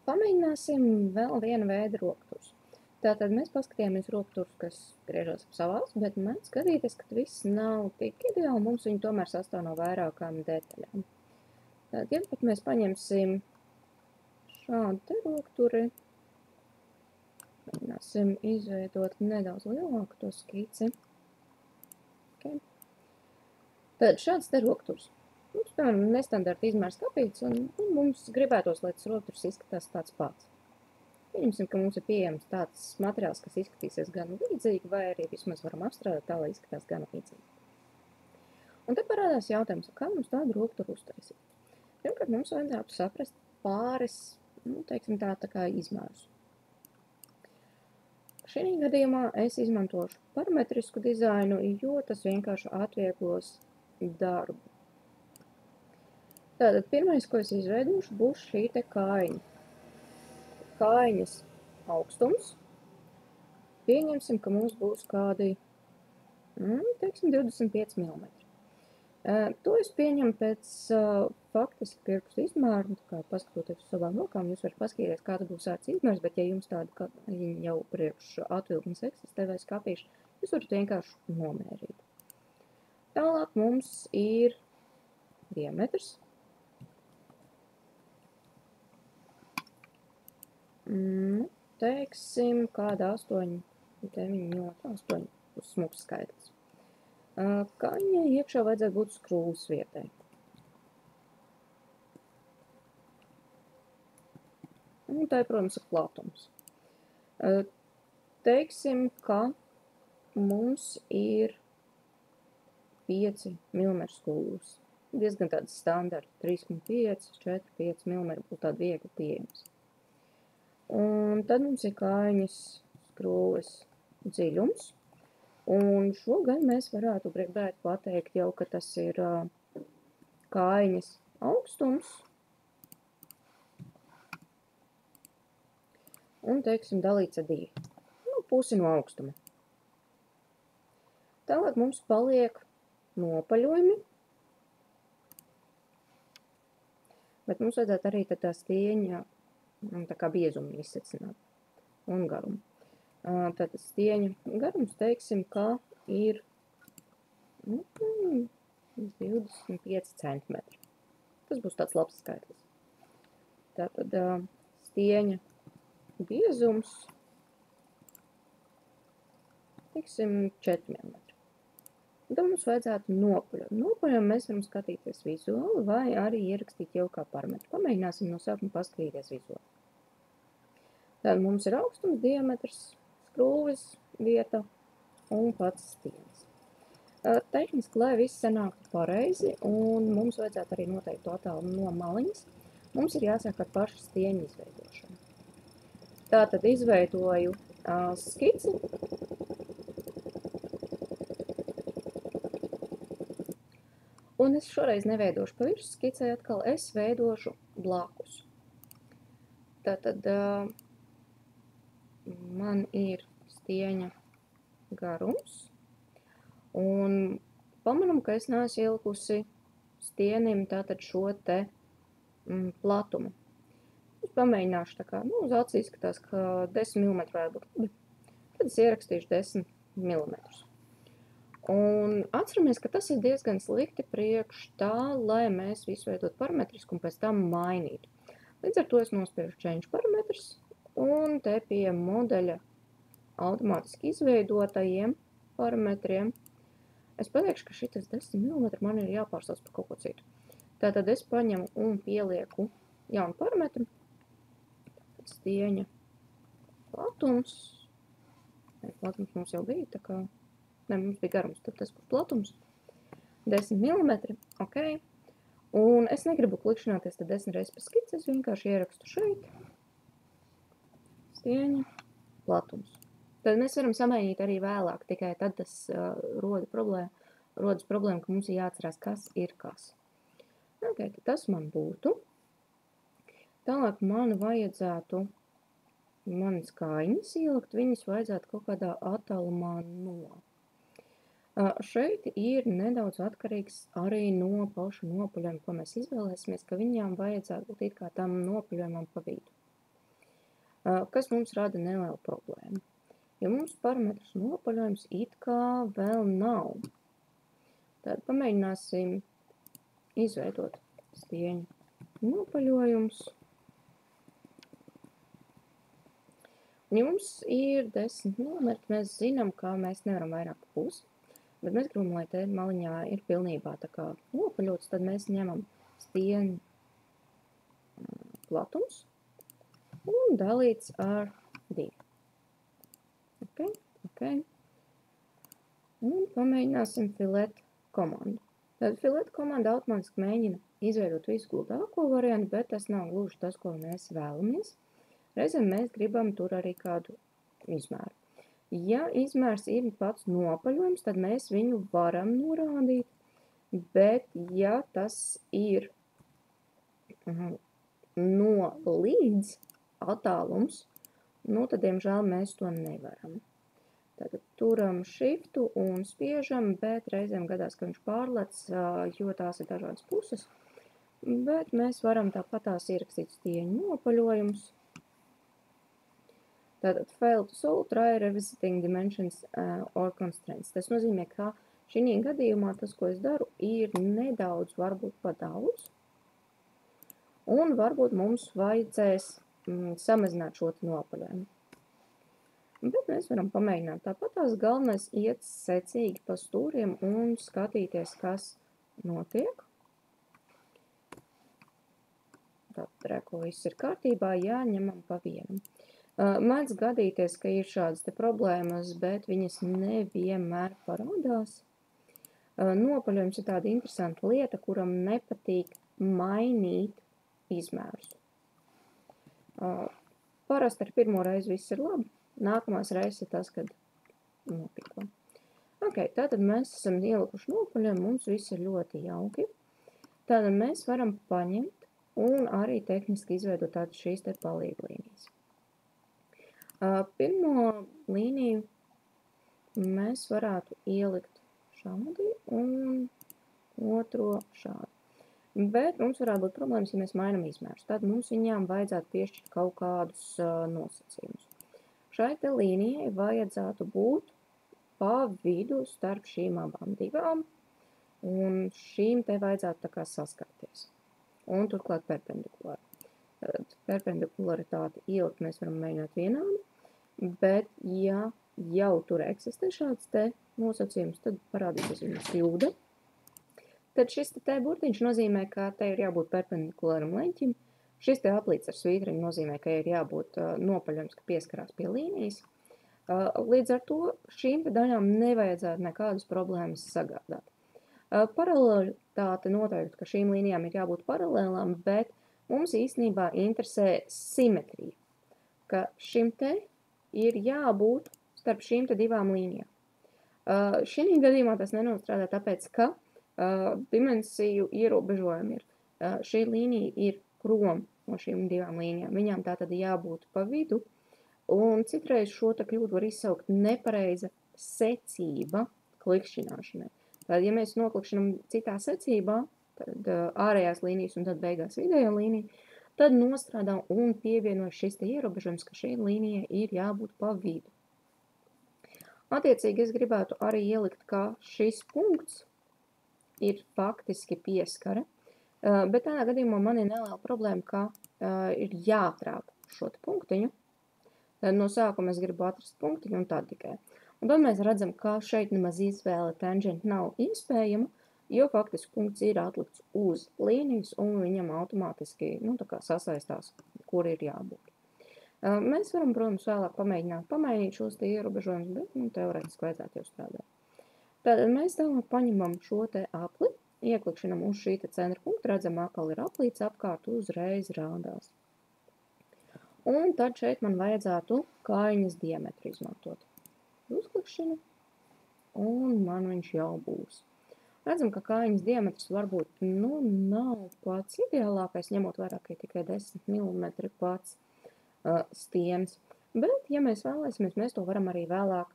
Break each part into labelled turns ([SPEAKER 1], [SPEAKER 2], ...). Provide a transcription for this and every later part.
[SPEAKER 1] Pamēģināsim vēl vienu veidu rokturus. Tātad mēs paskatījāmies rokturus, kas griežas ap savās, bet man skatīties, ka viss nav tik ideāli, mums viņi tomēr sastāv no vairākām detaļām. Tātad, ja pat mēs paņemsim šādu te rokturi, mēģināsim izveidot nedaudz lielāku to skici. Okay. Tātad šāds te rokturs. Mums, piemēram, nestandarta izmērs kapīts, un mums gribētos, lai tas rokturs izskatās tāds pats. Pieņemsim, ka mums ir pieejams tāds materiāls, kas izskatīsies gan līdzīgi, vai arī vismaz varam apstrādāt tā, lai izskatās gan līdzīgi. Un te parādās jautājums, kā mums tādu rokturu uztaisīt. Pirmkārt, mums vajadzētu saprast pāris, teiksim tā kā izmērus. Šī gadījumā es izmantošu parametrisku dizainu, jo tas vienkārši atvieglos darbu. Tātad pirmais, ko es izveidošu, būs šī te kājiņa. Kājiņas augstums. Pieņemsim, ka mums būs kādi, teiksim, 25 mm. To es pieņemu pēc faktiski pirkstu izmēru, tā kā paskatoties uz savām rokām, jūs varat paskatīties, kāda būs ērts izmērs, bet ja jums tāda jau priekš atvilknes eksistē vai skapīši, jūs varat vienkārši nomērīt. Tālāk mums ir diametrs. Teiksim, kāda 8, 9, 8 smuks skaitlis. Kaņai iekšā vajadzētu būt skrūves vietai. Un tā, protams, ir platums. Teiksim, ka mums ir 5 mm skrūves. Diezgan tāds standarts, 3,5, 4, 5 mm būtu tāda viegli pieejams. Un tad mums ir kājiņas skrūves dziļums. Un šo gan mēs varētu gribēt pateikt jau, ka tas ir kājiņas augstums. Un, teiksim, dalīts ar 2. Pusi no augstuma. Tālāk mums paliek nopaļojumi. Bet mums vajadzētu arī tā stieņa tā kā biezumu izsecināt un garumu. Tātad stieņa garums, teiksim, ka ir 25 cm. Tas būs tāds labs skaitlis. Tātad stieņa biezums, teiksim, 4 mm. Tad mums vajadzētu nopaļot. Nopaļojumu mēs varam skatīties vizuāli vai arī ierakstīt jau kā parametru. Pamēģināsim no sākuma paskatīties vizuāli. Tad mums ir augstums, diametrs, skrūves vieta un pats stiens. Tehniski, lai viss sanāktu pareizi un mums vajadzētu arī noteikt to attālumu no maliņas, mums ir jāsāk ar pašu stieņu izveidošanu. Tātad izveidoju skici. Un es šoreiz neveidošu pa virsmu skicē atkal, es veidošu blakus. Tātad man ir stieņa garums. Un pamanam, ka es neesmu ielikusi stienim tātad šo te platumu. Es pamēģināšu tā kā, uz acīs skatās, ka 10 mm varētu būt. Tad es ierakstīšu 10 mm. Un atceramies, ka tas ir diezgan slikti priekš tā, lai mēs visu veidot parametrisku un pēc tam mainītu. Līdz ar to es nospiežu change parametrs un te pie modeļa automātiski izveidotajiem parametriem es pateikšu, ka šitas 10 mm man ir jāpārsauc par kaut ko citu. Tātad es paņemu un pielieku jaunu parametru. Tātad stieņa platums. Platums mums jau bija, tā kā... Ne, mums bija garums, tad tas būs platums. 10 mm, ok. Un es negribu klikšķināties tad 10 reizes pa skici, es vienkārši ierakstu šeit. Stieņa platums. Tad mēs varam samēģināt arī vēlāk, tikai tad tas rodas problēma, ka mums ir jāatcerās, kas ir kas. Ok, tad tas man būtu. Tālāk man vajadzētu manas kājiņas ielikt, viņas vajadzētu kaut kādā attālumā no. Šeit ir nedaudz atkarīgs arī no pašu nopaļojuma, ko mēs izvēlēsimies, ka viņām vajadzētu būt it kā tam nopaļojumam pa vidu. kas mums rada nelielu problēmu. Jo mums parametrs nopaļojums it kā vēl nav. Tad pamēģināsim izveidot stieņu nopaļojums. Jums ir 10 mm, mēs zinām, ka mēs nevaram vairāk pusi, bet mēs gribam, lai te maliņā ir pilnībā tā kā nopaļots, tad mēs ņemam stieņu platums un dalīts ar 2. Ok. Un pamēģināsim filet komandu. Tad filet komanda automātiski mēģina izveidot visu gludāko variantu, bet tas nav gluži tas, ko mēs vēlamies. Reizēm mēs gribam tur arī kādu izmēru. Ja izmērs ir pats nopaļojums, tad mēs viņu varam norādīt, bet ja tas ir no līdz attālums, tad, diemžēl, mēs to nevaram. Tagad turam shiftu un spiežam, bet reizēm gadās, ka viņš pārlec, jo tās ir dažādas puses. Bet mēs varam tāpatās ierakstīt stieņu nopaļojums. Tātad fail to solve, try revisiting dimensions or constraints. Tas nozīmē, ka šī gadījumā tas, ko es daru, ir nedaudz, varbūt pa daudz. Un varbūt mums vajadzēs samazināt šo nopaļojumu. Bet mēs varam pamēģināt tāpatās. Galvenais iet secīgi pa stūriem un skatīties, kas notiek. Tātad reko viss ir kārtībā, ņemam pa vienam. Mēdz gadīties, ka ir šādas te problēmas, bet viņas nevienmēr parādās. Nopaļojums ir tāda interesanta lieta, kuram nepatīk mainīt izmērus. Parasti ar pirmo reizi viss ir labi, nākamās reizes ir tas, kad nopiko. Ok, tātad mēs esam ielikuši nopaļojumu, mums viss ir ļoti jauki. Tātad mēs varam paņemt un arī tehniski izveidot tādas šīs te palīglīnijas. Pirmo līniju mēs varētu ielikt šādi un otro šādi. Bet mums varētu būt problēmas, ja mēs mainam izmērus. Tad mums viņām vajadzētu piešķirt kaut kādus nosacījumus. Šai te līnijai vajadzētu būt pa vidu starp šīm abām divām, un šīm te vajadzētu tā kā saskarties. Un turklāt perpendikulāri. Tad perpendikularitāti ielikt mēs varam mēģināt vienādi, bet ja jau tur eksistē šāds te nosacījums, tad parādīsies viņas kļūda. Tad šis te burtiņš nozīmē, ka te ir jābūt perpendikulāram leņķim. Šis te aplīts ar svītriņu nozīmē, ka ir jābūt nopaļojums, ka pieskarās pie līnijas. Līdz ar to šīm te daļām nevajadzētu nekādas problēmas sagādāt. Paralēlitāte noteikti, ka šīm līnijām ir jābūt paralēlām, bet mums īstenībā interesē simetrija, ka šim te ir jābūt starp šīm te divām līnijām. Šī gadījumā tas nenostrādā tāpēc, ka dimensiju ierobežojumi ir. Šī līnija ir prom no šīm divām līnijām. Viņām tā tad jābūt pa vidu, un citreiz šo te kļūdu var izsaukt nepareiza secība klikšķināšanai. Tad, ja mēs noklikšķinam citā secībā, tad ārējās līnijas un tad beigās vidējā līnija, tad nostrādā un pievienojas šis te ierobežojums, ka šī līnija ir jābūt pa vidu. Attiecīgi es gribētu arī ielikt, ka šis punkts ir faktiski pieskare, bet tādā gadījumā man ir neliela problēma, ka ir jāatrāp šo te punktiņu. Tad no sākuma es gribu atrast punktiņu un tā tikai. Un tad mēs redzam, ka šeit nemaz izvēle tangent nav iespējama, jo faktiski punkts ir atlikts uz līnijas un viņam automātiski tā kā sasaistās, kur ir jābūt. Mēs varam, protams, vēlāk pamēģināt šos te ierobežojumus, bet teorētiski vajadzētu jau strādāt. Tad mēs tālāk paņemam šo te apli, ieklikšinam uz šī te centra punkta, redzam, atkal ir aplīts apkārt, uzreiz rādās. Un tad šeit man vajadzētu kājiņas diametru izmantot. Uzklikšana, un man viņš jau būs. Redzam, ka kājiņas diametrs varbūt nav pats ideālākais, ņemot vairāk, ka tikai 10 mm pats stiens. Bet, ja mēs vēlēsimies, mēs to varam arī vēlāk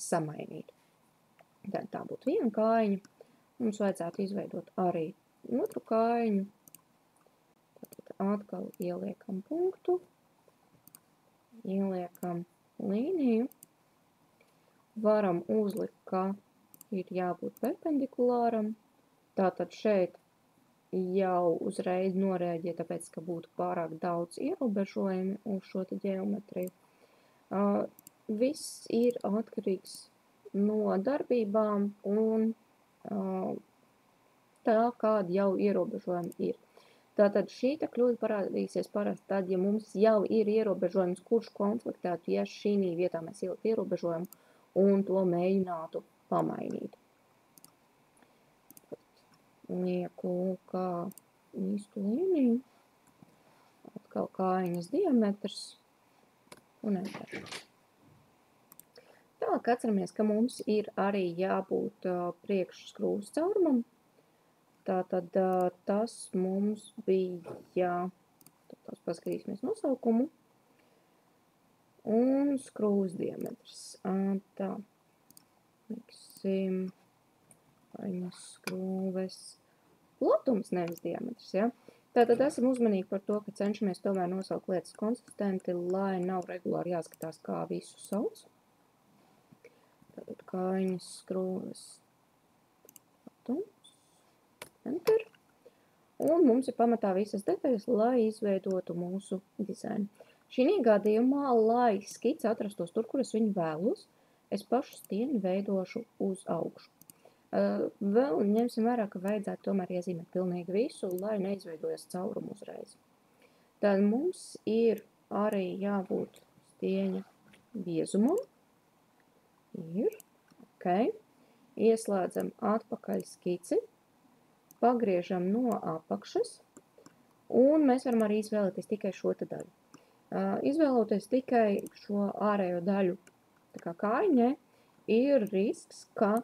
[SPEAKER 1] samainīt. Tad tā būtu viena kājiņa. Mums vajadzētu izveidot arī otru kājiņu. Tad atkal ieliekam punktu. ieliekam līniju, varam uzlikt, ka ir jābūt perpendikulāram, tātad šeit jau uzreiz norēģē, tāpēc, ka būtu pārāk daudz ierobežojumi uz šo te ģeometriju. Viss ir atkarīgs no darbībām un tā, kāda jau ierobežojumi ir. Tātad šī te kļūda parādīsies parasti tad, ja mums jau ir ierobežojums, kurš konfliktētu, ja šī vietā mēs ielikt ierobežojumu un to mēģinātu pamainīt. Lieku kā īstu līniju, atkal kājiņas diametrs un enter. Tālāk atceramies, ka mums ir arī jābūt priekšskrūves caurumam. Tātad tas mums bija, tad paskatīsimies nosaukumu, un skrūves diametrs. Tā, liksim, kājiņas skrūves platums, nevis diametrs, ja? Tātad esam uzmanīgi par to, ka cenšamies tomēr nosaukt lietas konsistenti, lai nav regulāri jāskatās, kā visu sauc. Tātad kājiņas skrūves platums. Enter. Un mums ir pamatā visas detaļas, lai izveidotu mūsu dizainu. Šī gadījumā, lai skice atrastos tur, kur es viņu vēlos, es pašu stieni veidošu uz augšu. Vēl ņemsim vērā, ka vajadzētu tomēr iezīmēt pilnīgi visu, lai neizveidojas caurumu uzreiz. Tad mums ir arī jābūt stieņa biezumam. Ir. Ok. Ieslēdzam atpakaļ skici. Pagriežam no apakšas, un mēs varam arī izvēlēties tikai šo te daļu. Izvēloties tikai šo ārējo daļu tā kā kājiņē, ir risks, ka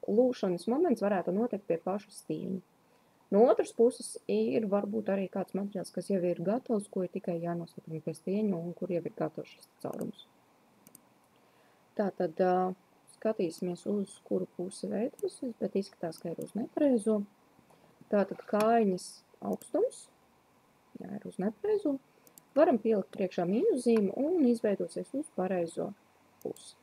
[SPEAKER 1] lūšanas moments varētu notikt pie paša stieņa. No otras puses ir varbūt arī kāds materiāls, kas jau ir gatavs, ko ir tikai jānoslēpina pie stieņa un kur jau ir gatavs šis caurums. Tātad skatīsimies, uz kuru pusi veidosies, bet izskatās, ka ir uz nepareizo. Tātad kājiņas augstums, jā, ir uz nepareizo, varam pielikt priekšā mīnuszīmi un izveidosies uz pareizo pusi.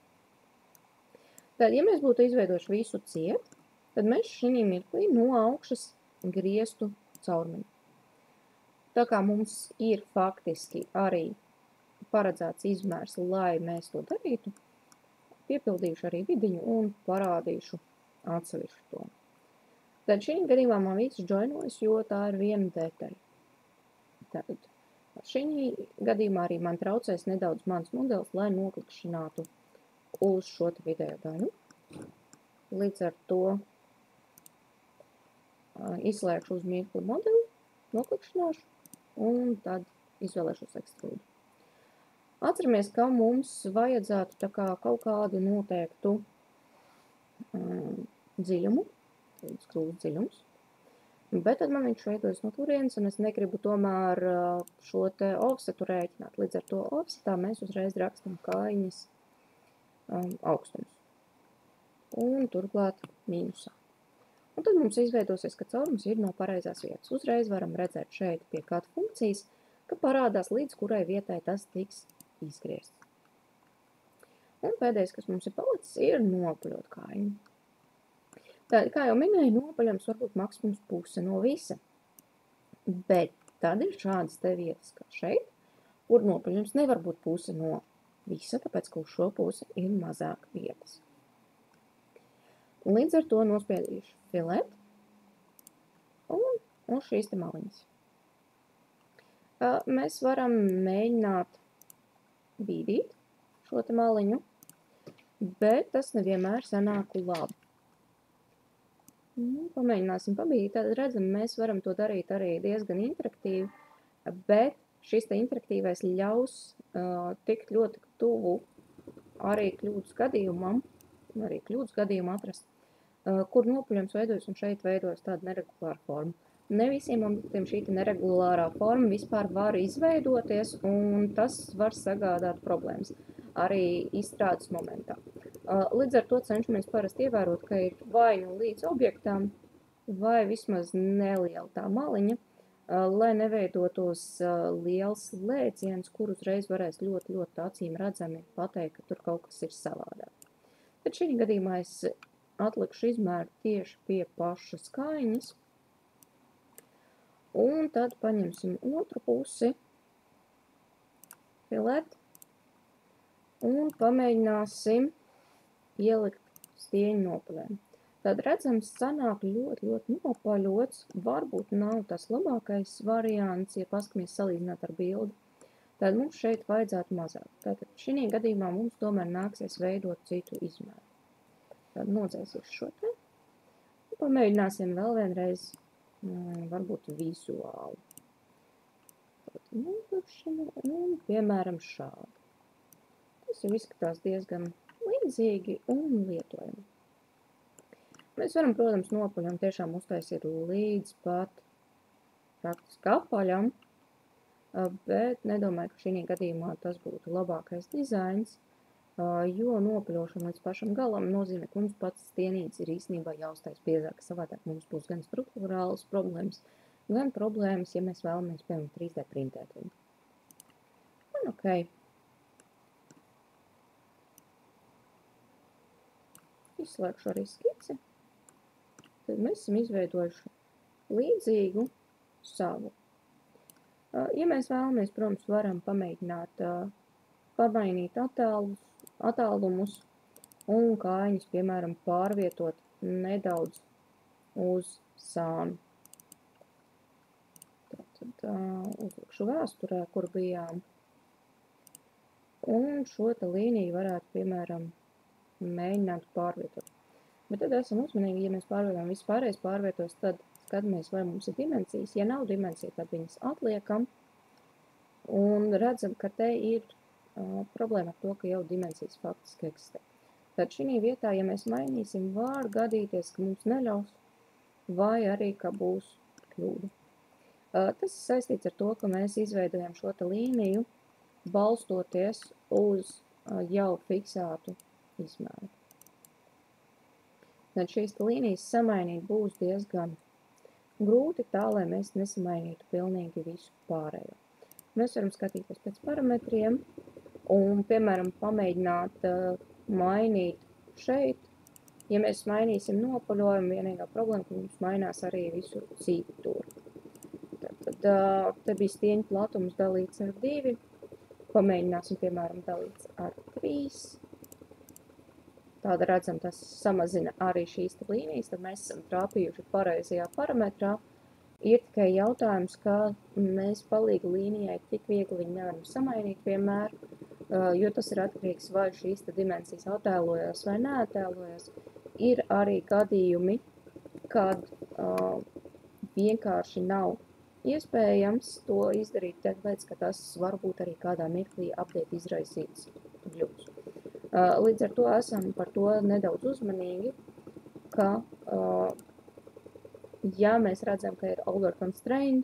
[SPEAKER 1] Tad, ja mēs būtu izveidojuši visu ciet, tad mēs šī mirklī no augšas grieztu caurumiņu. Tā kā mums ir faktiski arī paredzēts izmērs, lai mēs to darītu, piepildīšu arī vidiņu un parādīšu atsevišķu to. Tad šī gadījumā man viss joinojas, jo tā ir viena detaļa. Tad šī gadījumā arī man traucēs nedaudz mans modelis, lai noklikšķinātu uz šo vidējo daļu. Līdz ar to izslēgšu uz mirkli modeli, noklikšķināšu un tad izvēlēšos ekstrūdu. Atceramies, ka mums vajadzētu tā kā kaut kādu noteiktu dziļumu, skrūves dziļums, bet tad man viņš veidojas no turienes, un es negribu tomēr šo te offsetu rēķināt. Līdz ar to offsetā mēs uzreiz rakstam kājiņas augstums. Un turklāt mīnusā. Un tad mums izveidosies, ka caurums ir no pareizās vietas. Uzreiz varam redzēt šeit pie kāda funkcijas, ka parādās līdz kurai vietai tas tiks izgriezts. Un pēdējais, kas mums ir palicis, ir nopaļot kājiņu. Tad, kā jau minēju, nopaļams var būt maksimums puse no visa. Bet tad ir šādas te vietas, kā šeit, kur nopaļams nevar būt puse no visa, tāpēc, ka uz šo pusi ir mazāk vietas. Un līdz ar to nospiedīšu filet un šīs te maliņas. Mēs varam mēģināt bīdīt šo te maliņu, bet tas nevienmēr sanāk labi. Pamēģināsim pabīdīt, tad redzam, mēs varam to darīt arī diezgan interaktīvi, bet šis te interaktīvais ļaus tikt ļoti tuvu arī kļūdas gadījumu atrast, kur nopaļams veidojas un šeit veidojas tāda neregulāra forma. Ne visiem objektiem šī neregulārā forma vispār var izveidoties, un tas var sagādāt problēmas arī izstrādes momentā. Līdz ar to cenšamies parasti ievērot, ka ir vai nu līdz objektam, vai vismaz neliela tā maliņa, lai neveidotos liels lēciens, kur uzreiz varēs ļoti acīm redzami pateikt, ka tur kaut kas ir savādāk. Bet šī gadījumā es atlikšu izmēru tieši pie pašas kaiņas, un tad paņemsim otru pusi, filet, un pamēģināsim ielikt stieņu nopaļēm. Tad redzams, sanāk ļoti nopaļots, varbūt nav tas labākais variants, ja paskamies salīdzināt ar bildi. Tad mums šeit vajadzētu mazāk. Tātad šī gadījumā mums tomēr nāksies veidot citu izmēru. Tad nodzēsies šo te. Pamēģināsim vēl vienreiz, varbūt vizuāli. Un piemēram šādi. Tas jau izskatās diezgan līdzīgi un lietojami. Mēs varam, protams, nopaļam tiešām uztaisīt līdz pat praktiski apaļam, bet nedomāju, ka šī gadījumā tas būtu labākais dizains, jo nopaļošana līdz pašam galam nozīmē, ka mums pats stienītis ir īstenībā jāuztais biezāk, savādāk mums būs gan struktūrāls problēmas, gan problēmas, ja mēs vēlamies, piemēram, 3D printēt viņu. Un ok. Izslēgšu arī skici. Tad mēs esam izveidojuši līdzīgu savu. Ja mēs vēlamies, protams, varam pamēģināt pamainīt attālumus un kājiņas, piemēram, pārvietot nedaudz uz sānu. Tad uzlikšu vēsturē, kur bijām. Un šo te līniju varētu, piemēram, mēģināt pārvietot. Bet tad esam uzmanīgi, ja mēs pārvietojam visu pārējais pārvietos, tad skatāmies, vai mums ir dimensijas. Ja nav dimensija, tad viņas atliekam un redzam, ka te ir problēma ar to, ka jau dimensijas faktiski eksistē. Tad šī vietā, ja mēs mainīsim, var gadīties, ka mums neļaus, vai arī, ka būs kļūda. Tas ir saistīts ar to, ka mēs izveidojam šo te līniju, balstoties uz jau fiksētu izmēru. Tad šīs līnijas samainīt būs diezgan grūti tā, lai mēs nesamainītu pilnīgi visu pārējo. Mēs varam skatīties pēc parametriem un, piemēram, pamēģināt mainīt šeit. Ja mēs mainīsim nopaļojumu, vienīgā problēma, ka mums mainās arī visu citur. Tad te bija stieņu platums dalīts ar 2. Pamēģināsim, piemēram, dalīts ar 3. Tāda redzam, tas samazina arī šīs līnijas, tad mēs esam trāpījuši pareizajā parametrā. Ir tikai jautājums, ka mēs palīgu līnijai tik viegli viņu nevaram samainīt vienmēr, jo tas ir atkarīgs, vai šīs dimensijas attēlojas vai neattēlojas. Ir arī gadījumi, kad vienkārši nav iespējams to izdarīt, tāpēc, ka tas varbūt arī kādā mirklī update izraisīts kļūdas. Līdz ar to esam par to nedaudz uzmanīgi, ka, ja mēs redzam, ka ir overconstrained,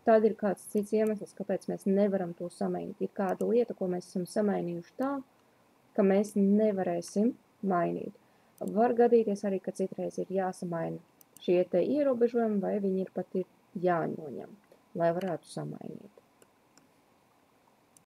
[SPEAKER 1] tad ir kāds cits iemesls, kāpēc mēs nevaram to samainīt. Ir kāda lieta, ko mēs esam samainījuši tā, ka mēs nevarēsim mainīt. Var gadīties arī, ka citreiz ir jāsamaina šie te ierobežojumi, vai viņi ir pat jāņoņem, lai varētu samainīt.